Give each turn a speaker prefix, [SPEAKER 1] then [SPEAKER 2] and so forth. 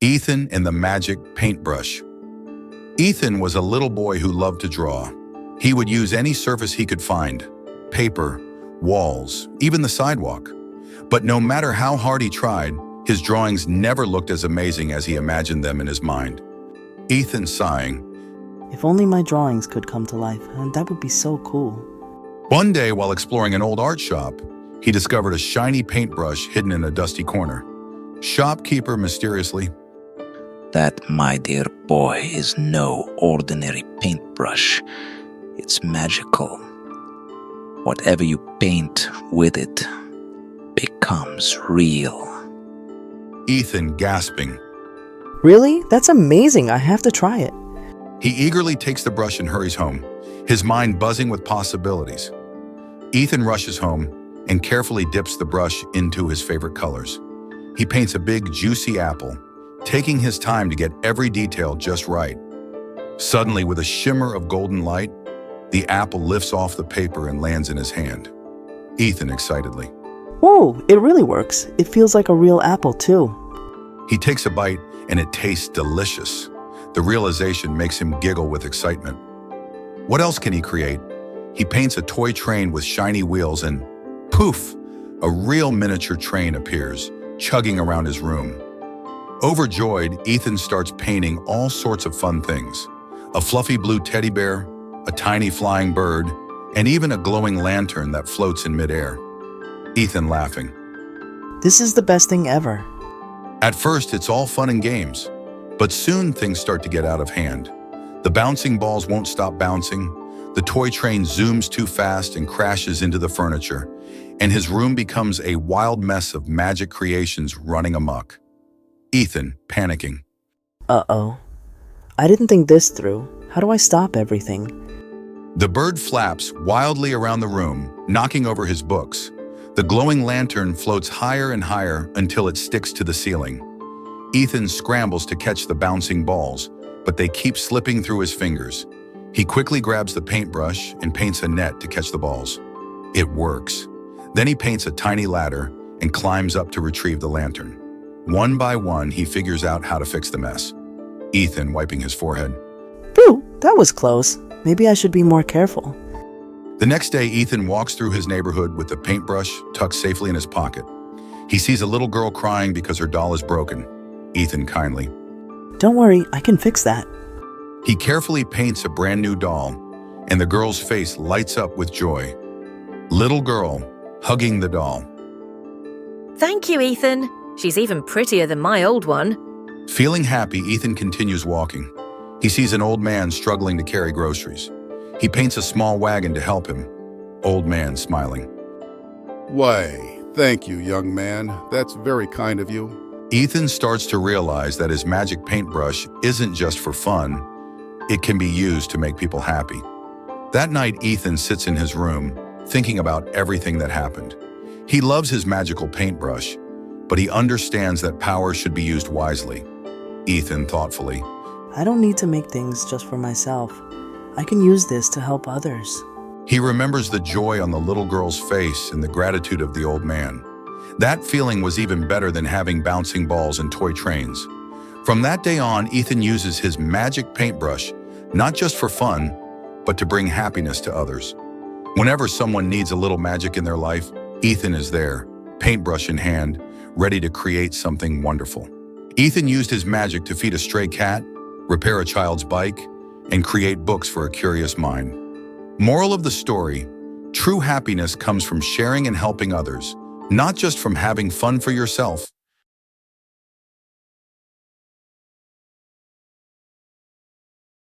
[SPEAKER 1] Ethan and the Magic Paintbrush. Ethan was a little boy who loved to draw. He would use any surface he could find, paper, walls, even the sidewalk. But no matter how hard he tried, his drawings never looked as amazing as he imagined them in his mind. Ethan, sighing,
[SPEAKER 2] If only my drawings could come to life, and that would be so cool.
[SPEAKER 1] One day, while exploring an old art shop, he discovered a shiny paintbrush hidden in a dusty corner. Shopkeeper mysteriously,
[SPEAKER 3] That, my dear boy, is no ordinary paintbrush. It's magical. Whatever you paint with it becomes real.
[SPEAKER 1] Ethan gasping.
[SPEAKER 2] Really? That's amazing. I have to try it.
[SPEAKER 1] He eagerly takes the brush and hurries home, his mind buzzing with possibilities. Ethan rushes home and carefully dips the brush into his favorite colors. He paints a big, juicy apple, taking his time to get every detail just right. Suddenly, with a shimmer of golden light, the apple lifts off the paper and lands in his hand. Ethan excitedly.
[SPEAKER 2] Whoa, it really works. It feels like a real apple, too.
[SPEAKER 1] He takes a bite and it tastes delicious. The realization makes him giggle with excitement. What else can he create? He paints a toy train with shiny wheels and poof, a real miniature train appears, chugging around his room. Overjoyed, Ethan starts painting all sorts of fun things. A fluffy blue teddy bear, a tiny flying bird, and even a glowing lantern that floats in midair. Ethan laughing.
[SPEAKER 2] This is the best thing ever.
[SPEAKER 1] At first, it's all fun and games, but soon things start to get out of hand. The bouncing balls won't stop bouncing, the toy train zooms too fast and crashes into the furniture, and his room becomes a wild mess of magic creations running amok. Ethan, panicking.
[SPEAKER 2] Uh-oh. I didn't think this through. How do I stop everything?
[SPEAKER 1] The bird flaps wildly around the room, knocking over his books. The glowing lantern floats higher and higher until it sticks to the ceiling. Ethan scrambles to catch the bouncing balls, but they keep slipping through his fingers. He quickly grabs the paintbrush and paints a net to catch the balls. It works. Then he paints a tiny ladder and climbs up to retrieve the lantern. One by one, he figures out how to fix the mess. Ethan wiping his forehead.
[SPEAKER 2] Phew, that was close. Maybe I should be more careful.
[SPEAKER 1] The next day, Ethan walks through his neighborhood with the paintbrush tucked safely in his pocket. He sees a little girl crying because her doll is broken. Ethan kindly.
[SPEAKER 2] Don't worry, I can fix that.
[SPEAKER 1] He carefully paints a brand new doll, and the girl's face lights up with joy. Little girl hugging the doll.
[SPEAKER 4] Thank you, Ethan. She's even prettier than my old one.
[SPEAKER 1] Feeling happy, Ethan continues walking. He sees an old man struggling to carry groceries. He paints a small wagon to help him. Old man smiling.
[SPEAKER 5] Why, thank you, young man. That's very kind of you.
[SPEAKER 1] Ethan starts to realize that his magic paintbrush isn't just for fun. It can be used to make people happy. That night, Ethan sits in his room, thinking about everything that happened. He loves his magical paintbrush, but he understands that power should be used wisely. Ethan thoughtfully.
[SPEAKER 2] I don't need to make things just for myself. I can use this to help others.
[SPEAKER 1] He remembers the joy on the little girl's face and the gratitude of the old man. That feeling was even better than having bouncing balls and toy trains. From that day on, Ethan uses his magic paintbrush, not just for fun, but to bring happiness to others. Whenever someone needs a little magic in their life, Ethan is there, paintbrush in hand, ready to create something wonderful. Ethan used his magic to feed a stray cat, repair a child's bike, and create books for a curious mind. Moral of the story, true happiness comes from sharing and helping others, not just from having fun for yourself.